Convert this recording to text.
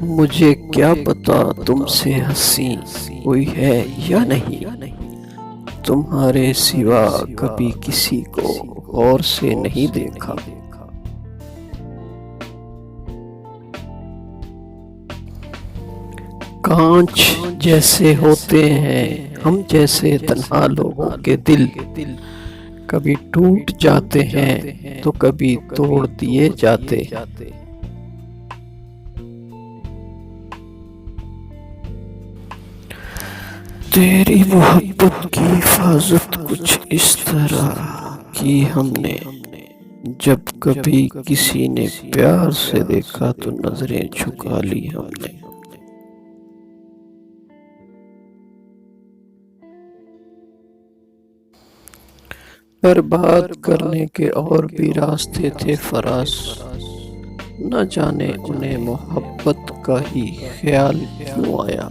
मुझे क्या पता तुमसे हंसी कोई है या नहीं। तुम्हारे सिवा कभी किसी को गौर से नहीं देखा। कांच जैसे होते हैं हम जैसे तन्हा लोगों के दिल। कभी टूट जाते हैं तो कभी तोड़ दिए जाते। तेरी मोहब्बत की हिफाजत कुछ इस तरह की हमने। जब कभी किसी ने प्यार से देखा तो नजरें झुका ली हमने। पर बात करने के और भी रास्ते थे फराज। न जाने उन्हें मोहब्बत का ही ख्याल क्यों आया।